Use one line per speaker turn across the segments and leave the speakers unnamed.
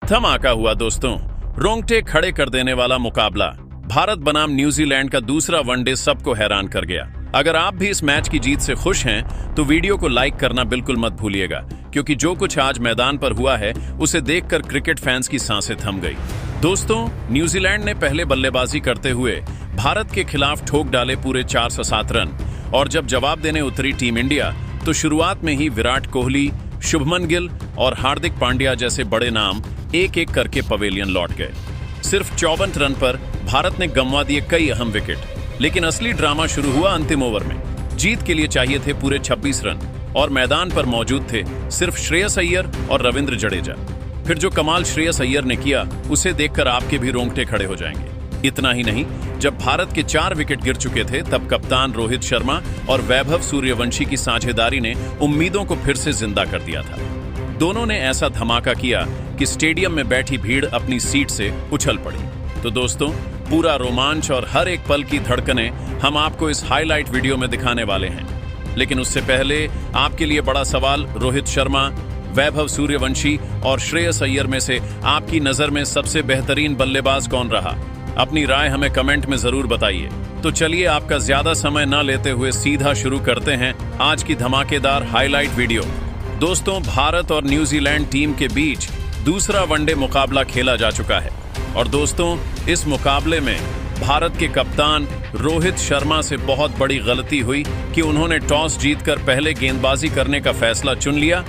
धमाका हुआ दोस्तों, रोंगटे खड़े कर देने वाला मुकाबला। भारत बनाम न्यूजीलैंड का दूसरा वनडे सबको हैरान कर गया। अगर आप भी इस मैच की जीत से खुश हैं तो वीडियो को लाइक करना बिल्कुल मत भूलिएगा, क्योंकि जो कुछ आज मैदान पर हुआ है उसे देखकर क्रिकेट फैंस की सांसें थम गई। दोस्तों, न्यूजीलैंड ने पहले बल्लेबाजी करते हुए भारत के खिलाफ ठोक डाले पूरे 407 रन, और जब जवाब देने उतरी टीम इंडिया तो शुरुआत में ही विराट कोहली, शुभमन गिल और हार्दिक पांड्या जैसे बड़े नाम एक एक करके पवेलियन लौट गए। सिर्फ 54 रन पर भारत ने गंवा दिए कई अहम विकेट, लेकिन असली ड्रामा शुरू हुआ अंतिम ओवर में। जीत के लिए चाहिए थे पूरे 26 रन और मैदान पर मौजूद थे सिर्फ श्रेयस अय्यर और रविंद्र जडेजा। फिर जो कमाल श्रेयस अय्यर ने किया उसे देखकर आपके भी रोंगटे खड़े हो जाएंगे। इतना ही नहीं, जब भारत के 4 विकेट गिर चुके थे तब कप्तान रोहित शर्मा और वैभव सूर्यवंशी की साझेदारी ने उम्मीदों को फिर से जिंदा कर दिया था। दोनों ने ऐसा धमाका किया कि स्टेडियम में बैठी भीड़ अपनी सीट से उछल पड़ी। तो दोस्तों, पूरा रोमांच और हर एक पल की धड़कनें हम आपको इस हाईलाइट वीडियो में दिखाने वाले हैं। लेकिन उससे पहले आपके लिए बड़ा सवाल, रोहित शर्मा, वैभव सूर्यवंशी और श्रेयस अय्यर में से आपकी नजर में सबसे बेहतरीन बल्लेबाज कौन रहा? अपनी राय हमें कमेंट में जरूर बताइए। तो चलिए आपका ज्यादा समय न लेते हुए सीधा शुरू करते हैं आज की धमाकेदार हाईलाइट वीडियो। दोस्तों, भारत और न्यूजीलैंड टीम के बीच दूसरा वनडे मुकाबला खेला जा चुका है, और दोस्तों इस मुकाबले में भारत के कप्तान रोहित शर्मा से बहुत बड़ी गलती हुई कि उन्होंने टॉस जीतकर पहले गेंदबाजी करने का फैसला चुन लिया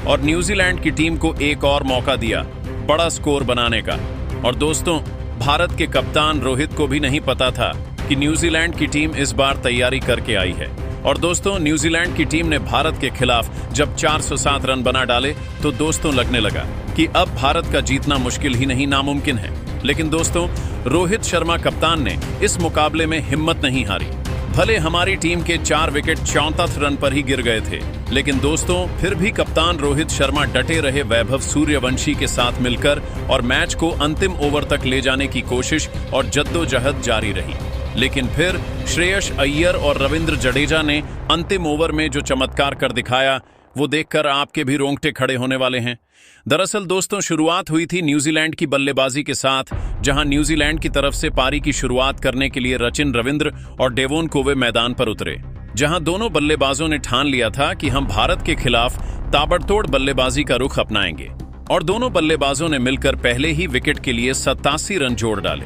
और न्यूजीलैंड की टीम को एक और मौका दिया बड़ा स्कोर बनाने का। और दोस्तों, भारत के कप्तान रोहित को भी नहीं पता था कि न्यूजीलैंड की टीम इस बार तैयारी करके आई है। और दोस्तों, न्यूजीलैंड की टीम ने भारत के खिलाफ जब 407 रन बना डाले तो दोस्तों लगने लगा कि अब भारत का जीतना मुश्किल ही नहीं नामुमकिन है। लेकिन दोस्तों, रोहित शर्मा कप्तान ने इस मुकाबले में हिम्मत नहीं हारी। भले हमारी टीम के 4 विकेट 34 रन पर ही गिर गए थे, लेकिन दोस्तों फिर भी कप्तान रोहित शर्मा डटे रहे वैभव सूर्यवंशी के साथ मिलकर, और मैच को अंतिम ओवर तक ले जाने की कोशिश और जद्दोजहद जारी रही। लेकिन फिर श्रेयस अय्यर और रविंद्र जडेजा ने अंतिम ओवर में जो चमत्कार कर दिखाया वो देखकर आपके भी रोंगटे खड़े होने वाले हैं। दरअसल दोस्तों, शुरुआत हुई थी न्यूजीलैंड की बल्लेबाजी के साथ, जहां न्यूजीलैंड की तरफ से पारी की शुरुआत करने के लिए सचिन रविंद्र और डेवोन कोवे मैदान पर उतरे, जहां दोनों बल्लेबाजों ने ठान लिया था कि हम भारत के खिलाफ ताबड़तोड़ बल्लेबाजी का रुख अपनाएंगे। और दोनों बल्लेबाजों ने मिलकर पहले ही विकेट के लिए 87 रन जोड़ डाले।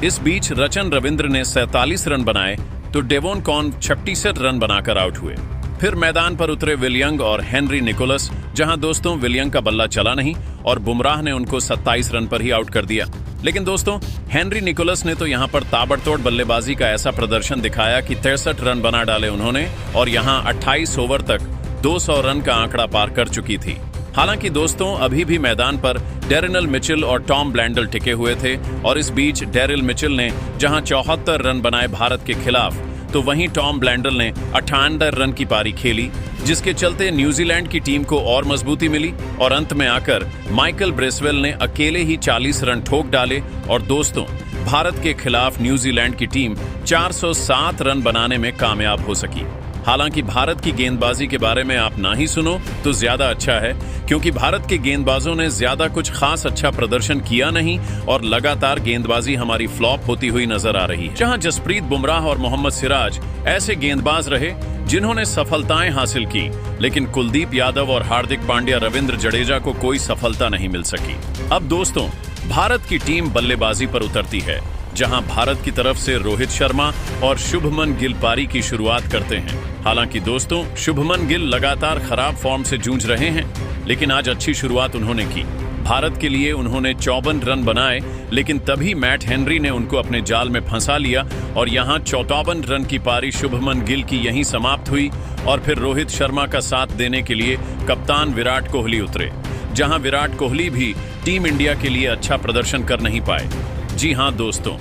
इस बीच सचिन रविंद्र ने 47 रन बनाए तो डेवोन कॉन 36 रन बनाकर आउट हुए। फिर मैदान पर उतरे विलियंग और हेनरी निकोलस, जहां दोस्तों विलियंग का बल्ला चला नहीं और बुमराह ने उनको 27 रन पर ही आउट कर दिया। लेकिन दोस्तों, हेनरी निकोलस ने तो यहां पर ताबड़तोड़ बल्लेबाजी का ऐसा प्रदर्शन दिखाया कि 63 रन बना डाले उन्होंने, और यहां 28 ओवर तक 200 रन का आंकड़ा पार कर चुकी थी। हालांकि दोस्तों, अभी भी मैदान पर डेरिल मिचेल और टॉम ब्लैंडल टिके हुए थे, और इस बीच डेरिल मिचेल ने जहां 74 रन बनाए भारत के खिलाफ, तो वहीं टॉम ब्लैंडल ने 98 रन की पारी खेली, जिसके चलते न्यूजीलैंड की टीम को और मजबूती मिली। और अंत में आकर माइकल ब्रेसवेल ने अकेले ही 40 रन ठोक डाले, और दोस्तों भारत के खिलाफ न्यूजीलैंड की टीम 407 रन बनाने में कामयाब हो सकी। हालांकि भारत की गेंदबाजी के बारे में आप ना ही सुनो तो ज्यादा अच्छा है, क्योंकि भारत के गेंदबाजों ने ज्यादा कुछ खास अच्छा प्रदर्शन किया नहीं, और लगातार गेंदबाजी हमारी फ्लॉप होती हुई नजर आ रही है। जहां जसप्रीत बुमराह और मोहम्मद सिराज ऐसे गेंदबाज रहे जिन्होंने सफलताएं हासिल की, लेकिन कुलदीप यादव और हार्दिक पांड्या, रविंद्र जडेजा को कोई सफलता नहीं मिल सकी। अब दोस्तों, भारत की टीम बल्लेबाजी पर उतरती है, जहां भारत की तरफ से रोहित शर्मा और शुभमन गिल पारी की शुरुआत करते हैं। हालांकि दोस्तों, शुभमन गिल लगातार खराब फॉर्म से जूझ रहे हैं, लेकिन आज अच्छी शुरुआत उन्होंने की। भारत के लिए उन्होंने 54 रन बनाए, लेकिन तभी मैट हेनरी ने उनको अपने जाल में फंसा लिया, और यहां 54 रन की पारी शुभमन गिल की यहीं समाप्त हुई। और फिर रोहित शर्मा का साथ देने के लिए कप्तान विराट कोहली उतरे, जहां विराट कोहली भी टीम इंडिया के लिए अच्छा प्रदर्शन कर नहीं पाए। जी हां दोस्तों,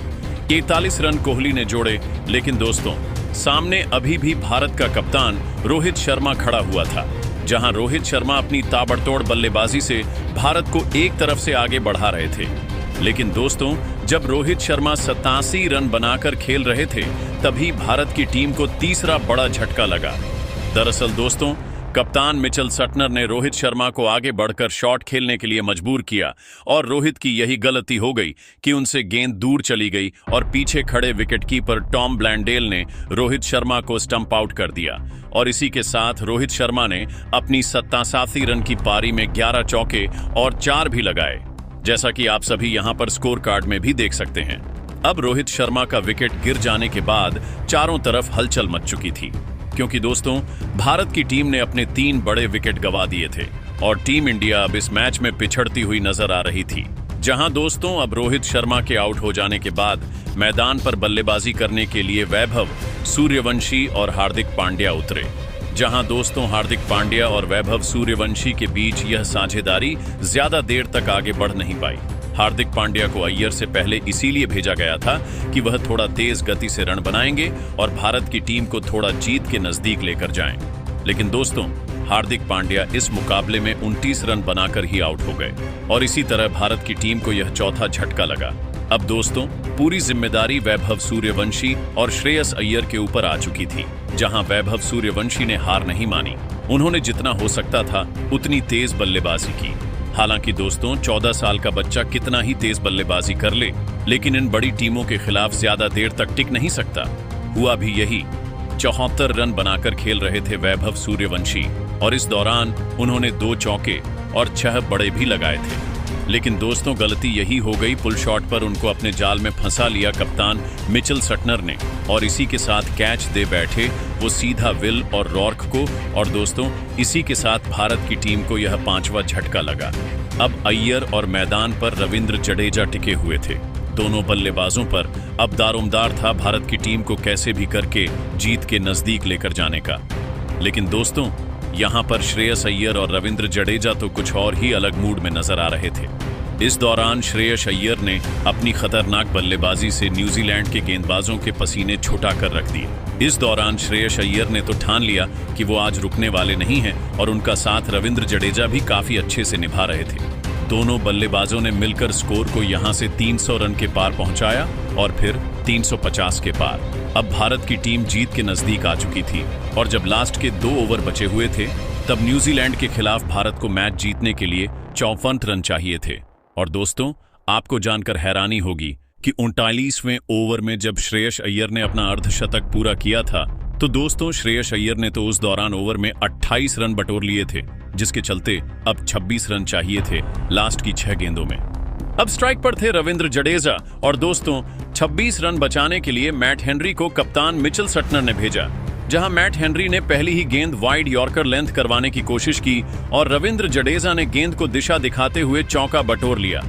43 रन कोहली ने जोड़े, लेकिन दोस्तों सामने अभी भी भारत का कप्तान रोहित शर्मा खड़ा हुआ था, जहां रोहित शर्मा अपनी ताबड़तोड़ बल्लेबाजी से भारत को एक तरफ से आगे बढ़ा रहे थे। लेकिन दोस्तों, जब रोहित शर्मा 87 रन बनाकर खेल रहे थे, तभी भारत की टीम को तीसरा बड़ा झटका लगा। दरअसल दोस्तों, कप्तान मिचेल सटनर ने रोहित शर्मा को आगे बढ़कर शॉट खेलने के लिए मजबूर किया और रोहित की यही गलती हो गई कि उनसे गेंद दूर चली गई और पीछे खड़े विकेटकीपर टॉम ब्लैंडेल ने रोहित शर्मा को स्टंप आउट कर दिया और इसी के साथ रोहित शर्मा ने अपनी 87 रन की पारी में 11 चौके और 4 भी लगाए, जैसा कि आप सभी यहां पर स्कोर कार्ड में भी देख सकते हैं। अब रोहित शर्मा का विकेट गिर जाने के बाद चारों तरफ हलचल मच चुकी थी, क्योंकि दोस्तों भारत की टीम ने अपने 3 बड़े विकेट गंवा दिए थे और टीम इंडिया अब इस मैच में पिछड़ती हुई नजर आ रही थी। जहां दोस्तों अब रोहित शर्मा के आउट हो जाने के बाद मैदान पर बल्लेबाजी करने के लिए वैभव सूर्यवंशी और हार्दिक पांड्या उतरे। जहां दोस्तों हार्दिक पांड्या और वैभव सूर्यवंशी के बीच यह साझेदारी ज्यादा देर तक आगे बढ़ नहीं पाई। हार्दिक पांड्या को अय्यर से पहले इसीलिए भेजा गया था कि वह थोड़ा तेज गति से रन बनाएंगे और भारत की टीम को थोड़ा जीत के नजदीक लेकर जाएं। लेकिन दोस्तों हार्दिक पांड्या इस मुकाबले में 29 रन बनाकर ही आउट हो गए और इसी तरह भारत की टीम को यह चौथा झटका लगा। अब दोस्तों पूरी जिम्मेदारी वैभव सूर्यवंशी और श्रेयस अय्यर के ऊपर आ चुकी थी। जहां वैभव सूर्यवंशी ने हार नहीं मानी, उन्होंने जितना हो सकता था उतनी तेज बल्लेबाजी की। हालांकि दोस्तों 14 साल का बच्चा कितना ही तेज बल्लेबाजी कर ले, लेकिन इन बड़ी टीमों के खिलाफ ज्यादा देर तक टिक नहीं सकता। हुआ भी यही, 74 रन बनाकर खेल रहे थे वैभव सूर्यवंशी और इस दौरान उन्होंने 2 चौके और 6 बड़े भी लगाए थे। लेकिन दोस्तों गलती यही हो गई, पुल शॉट पर उनको अपने जाल में फंसा लिया कप्तान मिचेल सटनर ने और इसी के साथ कैच दे बैठे वो सीधा विल और रॉर्क को, और दोस्तों इसी के साथ भारत की टीम को यह 5वां झटका लगा। अब अय्यर और मैदान पर रविंद्र जडेजा टिके हुए थे। दोनों बल्लेबाजों पर अब दारोमदार था भारत की टीम को कैसे भी करके जीत के नजदीक लेकर जाने का। लेकिन दोस्तों यहां पर श्रेयस अय्यर और रविंद्र जडेजा तो कुछ और ही अलग मूड में नजर आ रहे थे। इस दौरान श्रेयस अय्यर ने अपनी खतरनाक बल्लेबाजी से न्यूजीलैंड के गेंदबाजों के पसीने छुटा कर रख दिए। इस दौरान श्रेयस अय्यर ने तो ठान लिया कि वो आज रुकने वाले नहीं हैं और उनका साथ रविंद्र जडेजा भी काफी अच्छे से निभा रहे थे। दोनों बल्लेबाजों ने मिलकर स्कोर को यहां से 300 रन के पार पहुंचाया और फिर 350 के पार। अब भारत की टीम जीत के नजदीक आ चुकी थी और जब लास्ट के 2 ओवर बचे हुए थे तब न्यूजीलैंड के खिलाफ भारत को मैच जीतने के लिए 54 रन चाहिए थे। और दोस्तों आपको जानकर हैरानी होगी कि 39वें ओवर में जब श्रेयस अय्यर ने अपना अर्धशतक पूरा किया था तो दोस्तों श्रेयस अय्यर ने तो उस दौरान ओवर में 28 रन बटोर लिए थे, जिसके चलते अब 26 रन चाहिए थे लास्ट की 6 गेंदों में। अब स्ट्राइक पर थे रविंद्र जडेजा और दोस्तों 26 रन बचाने के लिए मैट हेनरी को कप्तान मिचेल सटनर ने भेजा। जहां मैट हेनरी ने पहली ही गेंद वाइड यॉर्कर लेंथ करवाने की कोशिश की और रविंद्र जडेजा ने गेंद को दिशा दिखाते हुए चौका बटोर लिया।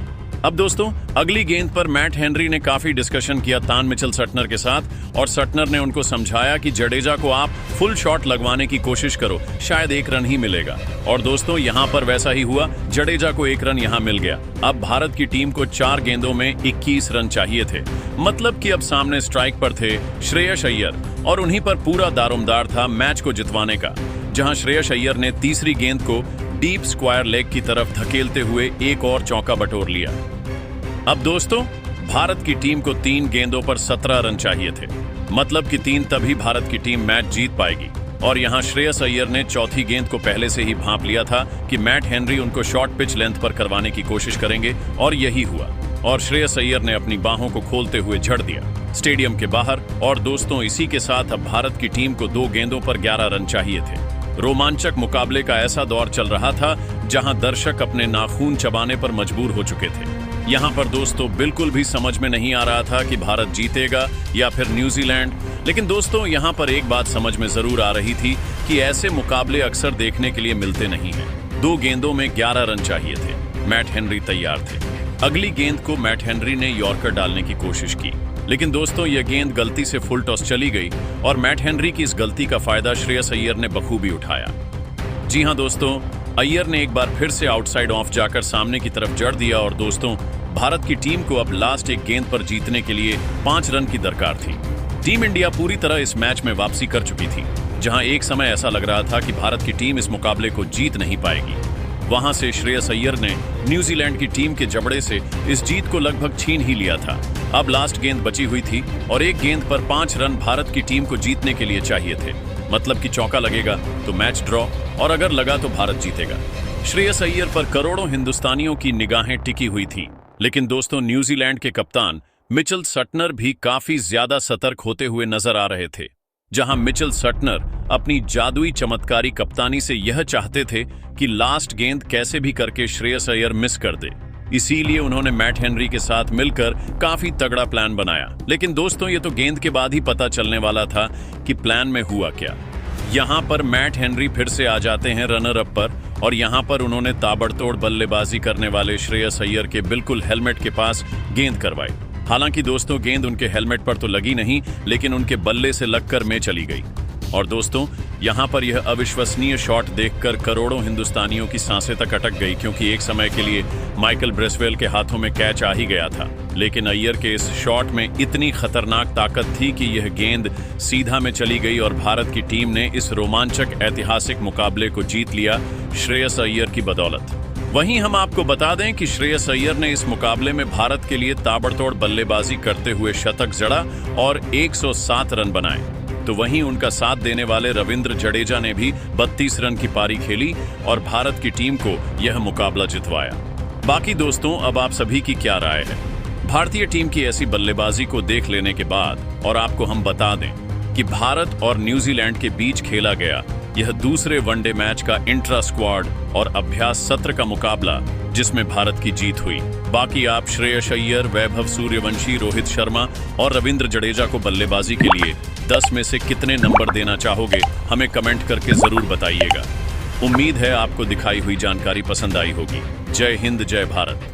अब दोस्तों अगली गेंद पर मैट हेनरी ने काफी डिस्कशन किया तान मिचेल सटनर के साथ और सटनर ने उनको समझाया कि जडेजा को आप फुल शॉट लगवाने की कोशिश करो, शायद 1 रन ही मिलेगा। और दोस्तों यहां पर वैसा ही हुआ, जडेजा को 1 रन यहां मिल गया। अब भारत की टीम को 4 गेंदों में 21 रन चाहिए थे, मतलब कि अब सामने स्ट्राइक पर थे श्रेयस अय्यर और उन्हीं पर पूरा दारोमदार था मैच को जितवाने का। जहां श्रेयस अय्यर ने तीसरी गेंद को डीप स्क्वायर लेग की तरफ धकेलते हुए एक और चौका बटोर लिया। अब दोस्तों भारत की टीम को 3 गेंदों पर 17 रन चाहिए थे, मतलब कि 3 तभी भारत की टीम मैच जीत पाएगी। और यहां श्रेयस अय्यर ने चौथी गेंद को पहले से ही भांप लिया था कि मैट हेनरी उनको शॉर्ट पिच लेंथ पर करवाने की कोशिश करेंगे और यही हुआ। और श्रेयस अय्यर ने अपनी बाहों को खोलते हुए झड़ दिया स्टेडियम के बाहर। और दोस्तों इसी के साथ अब भारत की टीम को 2 गेंदों पर 11 रन चाहिए थे। रोमांचक मुकाबले का ऐसा दौर चल रहा था जहां दर्शक अपने नाखून चबाने पर मजबूर हो चुके थे। यहां पर दोस्तों बिल्कुल भी समझ में नहीं आ रहा था कि भारत जीतेगा या फिर न्यूजीलैंड। लेकिन दोस्तों यहां पर एक बात समझ में जरूर आ रही थी कि ऐसे मुकाबले अक्सर देखने के लिए मिलते नहीं हैं। 2 गेंदों में 11 रन चाहिए थे, मैट हेनरी तैयार थे। अगली गेंद को मैट हेनरी ने यॉर्कर डालने की कोशिश की, लेकिन दोस्तों यह गेंद गलती से फुल टॉस चली गई और मैट हेनरी की इस गलती का फायदा श्रेयस अय्यर ने बखूबी उठाया। जी हां दोस्तों, अय्यर ने एक बार फिर से आउटसाइड ऑफ जाकर सामने की तरफ जड़ दिया और दोस्तों भारत की टीम को अब लास्ट एक गेंद पर जीतने के लिए 5 रन की दरकार थी। टीम इंडिया पूरी तरह इस मैच में वापसी कर चुकी थी। जहां एक समय ऐसा लग रहा था कि भारत की टीम इस मुकाबले को जीत नहीं पाएगी, वहां से श्रेयस अय्यर ने न्यूजीलैंड की टीम के जबड़े से इस जीत को लगभग छीन ही लिया था। अब लास्ट गेंद बची हुई थी और एक गेंद पर 5 रन भारत की टीम को जीतने के लिए चाहिए थे। मतलब कि चौका लगेगा तो मैच ड्रॉ और अगर लगा तो भारत जीतेगा। श्रेयस अय्यर पर करोड़ों हिंदुस्तानियों की निगाहें टिकी हुई थी। लेकिन दोस्तों, न्यूजीलैंड के कप्तान मिचेल सटनर भी काफी ज्यादा सतर्क होते हुए नजर आ रहे थे। जहां मिचेल सटनर अपनी जादुई चमत्कारी कप्तानी से यह चाहते थे कि लास्ट गेंद कैसे भी करके श्रेयस अय्यर मिस कर दे, इसीलिए उन्होंने मैट हेनरी के साथ मिलकर काफी तगड़ा प्लान बनाया। लेकिन दोस्तों, ये तो गेंद के बाद ही पता चलने वाला था कि प्लान में हुआ क्या। यहां पर मैट हेनरी फिर से आ जाते हैं रनर अप पर और यहां पर उन्होंने ताबड़तोड़ बल्लेबाजी करने वाले श्रेयस अय्यर के बिल्कुल हेलमेट के पास गेंद करवाई। हालांकि दोस्तों, गेंद उनके हेलमेट पर तो लगी नहीं, लेकिन उनके बल्ले से लगकर में चली गई। और दोस्तों, यहां पर यह अविश्वसनीय शॉट देखकर करोड़ों हिंदुस्तानियों की सांसें तक अटक गई, क्योंकि एक समय के लिए माइकल ब्रेसवेल के हाथों में कैच आ ही गया था। लेकिन अय्यर के इस शॉट में इतनी खतरनाक ताकत थी कि यह गेंद सीधा में चली गई और भारत की टीम ने इस रोमांचक ऐतिहासिक मुकाबले को जीत लिया श्रेयस अय्यर की बदौलत। वहीं हम आपको बता दें कि श्रेयस अय्यर ने इस मुकाबले में भारत के लिए ताबड़तोड़ बल्लेबाजी करते हुए शतक जड़ा और 107 रन बनाए। तो वहीं उनका साथ देने वाले रविंद्र जडेजा ने भी 32 रन की पारी खेली और भारत की टीम को यह मुकाबला जितवाया। बाकी दोस्तों, अब आप सभी की क्या राय है? भारतीय टीम की ऐसी बल्लेबाजी को देख लेने के बाद और आपको हम बता दें कि भारत और न्यूजीलैंड के बीच खेला गया यह दूसरे वनडे मैच का इंट्रा स्क्वाड और अभ्यास सत्र का मुकाबला, जिसमें भारत की जीत हुई। बाकी आप श्रेयस अय्यर, वैभव सूर्यवंशी, रोहित शर्मा और रविंद्र जडेजा को बल्लेबाजी के लिए 10 में से कितने नंबर देना चाहोगे, हमें कमेंट करके जरूर बताइएगा। उम्मीद है आपको दिखाई हुई जानकारी पसंद आई होगी। जय हिंद, जय भारत।